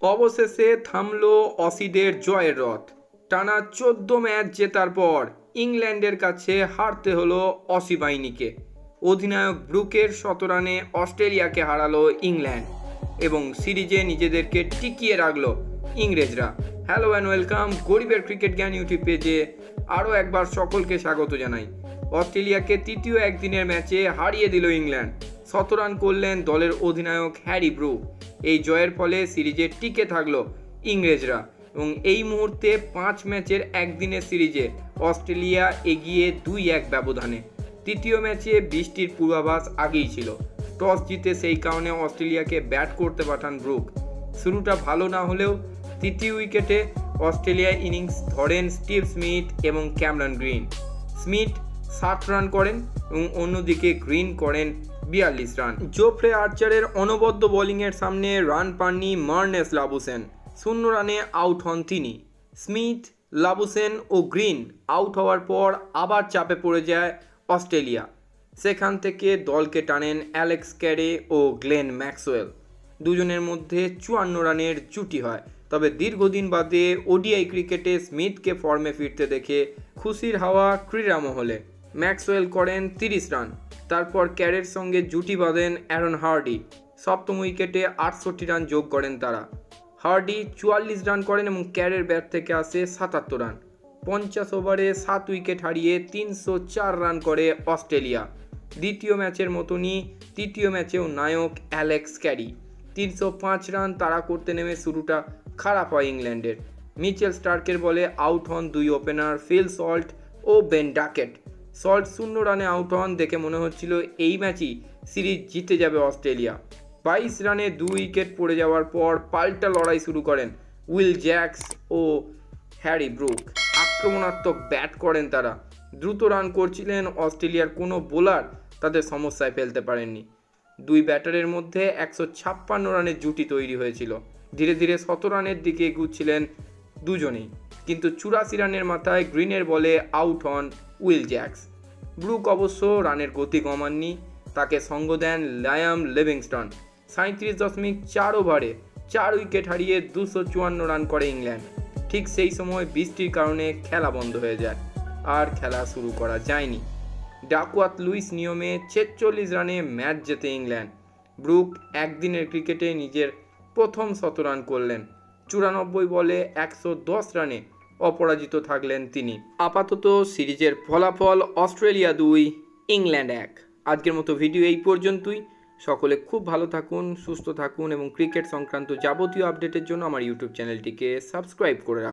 অবশেষে থামল অসিদের জয়ের রথ। টানা 14 ম্যাচ জেতার পর ইংল্যান্ডের কাছে হারতে হলো অসি বাহিনীকে। অধিনায়ক ব্রুকের 100 রানে অস্ট্রেলিয়াকে হারালো ইংল্যান্ড এবং সিরিজে নিজেদেরকে টিকিয়ে রাখলো ইংরেজরা। হ্যালো অ্যান্ড ওয়েলকাম গরিবের ক্রিকেট জ্ঞান ইউটিউব পেজে আরও একবার সকলকে স্বাগত জানাই। অস্ট্রেলিয়াকে তৃতীয় একদিনের ম্যাচে হারিয়ে দিল ইংল্যান্ড। 100 রান করলেন দলের অধিনায়ক হ্যারি ব্রুক। এই জয়ের ফলে সিরিজে টিকে থাকলো ইংরেজরা এবং এই মুহূর্তে 5 ম্যাচের একদিনের সিরিজে অস্ট্রেলিয়া এগিয়ে 2-1 ব্যবধানে। তৃতীয় ম্যাচে বৃষ্টির পূর্বাভাস আগেই ছিল। টস জিতে সেই কারণে অস্ট্রেলিয়াকে ব্যাট করতে পাঠান ব্রুক। শুরুটা ভালো না হলেও তৃতীয় উইকেটে অস্ট্রেলিয়া ইনিংস ধরেন স্টিভ স্মিথ এবং ক্যামেরন গ্রিন। স্মিথ 60 রান করেন এবং অন্যদিকে গ্রিন করেন 42 রান। জোফ্রে আর্চারের অনবদ্য বোলিংয়ের সামনে রান পাননি মার্নেস লাবুসেন। 0 রানে আউট হন তিনি। স্মিথ, লাবুসেন ও গ্রিন আউট হওয়ার পর আবার চাপে পড়ে যায় অস্ট্রেলিয়া। সেখান থেকে দলকে টানেন অ্যালেক্স ক্যারে ও গ্লেন ম্যাক্সওয়েল। দুজনের মধ্যে 54 রানের জুটি হয়। তবে দীর্ঘদিন বাদে ওডিআই ক্রিকেটে স্মিথকে ফর্মে ফিরতে দেখে খুশির হাওয়া ক্রীড়া মহলে। ম্যাক্সওয়েল করেন 30 রান। তারপর ক্যারের সঙ্গে জুটি বাঁধেন অ্যারন হার্ডি। সপ্তম উইকেটে 68 রান যোগ করেন তারা। হার্ডি 44 রান করেন এবং ক্যারের ব্যাট থেকে আসে 77 রান। 50 ওভারে 7 উইকেট হারিয়ে 304 রান করে অস্ট্রেলিয়া। দ্বিতীয় ম্যাচের মতনই তৃতীয় ম্যাচেও নায়ক অ্যালেক্স ক্যারি। 305 রান তাড়া করতে নেমে শুরুটা খারাপ হয় ইংল্যান্ডের। মিচেল স্টার্কের বলে আউট হন 2 ওপেনার ফিল সল্ট ও বেন ডাকেট। সল্ট 0 রানে আউট হন দেখে মনে হচ্ছিল এই ম্যাচই সিরিজ জিতে যাবে অস্ট্রেলিয়া। 22 রানে 2 উইকেট পড়ে যাওয়ার পর পাল্টা লড়াই শুরু করেন উইল জ্যাক্স ও হ্যারি ব্রুক। আক্রমণাত্মক ব্যাট করেন তারা। দ্রুত রান করছিলেন অস্ট্রেলিয়ার কোনো বোলার তাদের সমস্যায় ফেলতে পারেননি। 2 ব্যাটারের মধ্যে 156 রানের জুটি তৈরি হয়েছিল। ধীরে ধীরে 100 রানের দিকে এগুচ্ছিলেন দুজনেই, কিন্তু 84 রানের মাথায় গ্রিনের বলে আউট হন উইল জ্যাক্স। ব্রুক অবশ্য রানের গতি কমাননি, তাকে সঙ্গ দেন লায়াম লিভিংস্টন। 37.4 ওভারে 4 উইকেট হারিয়ে 254 রান করে ইংল্যান্ড। ঠিক সেই সময় বৃষ্টির কারণে খেলা বন্ধ হয়ে যায়, আর খেলা শুরু করা যায়নি। ডাকওয়ার্থ লুইস নিয়মে 46 রানে ম্যাচ জেতে ইংল্যান্ড। ব্রুক একদিনের ক্রিকেটে নিজের প্রথম 100 রান করলেন। 94 বলে 110 রানে অপরাজিত থাকলেন তিনি। আপাতত সিরিজের ফলাফল অস্ট্রেলিয়া 2, ইংল্যান্ড 1। আজকের মতো ভিডিও এই পর্যন্তই। সকলে খুব ভালো থাকুন, সুস্থ থাকুন এবং ক্রিকেট সংক্রান্ত যাবতীয় আপডেটের জন্য আমার ইউটিউব চ্যানেলটিকে সাবস্ক্রাইব করে রাখুন।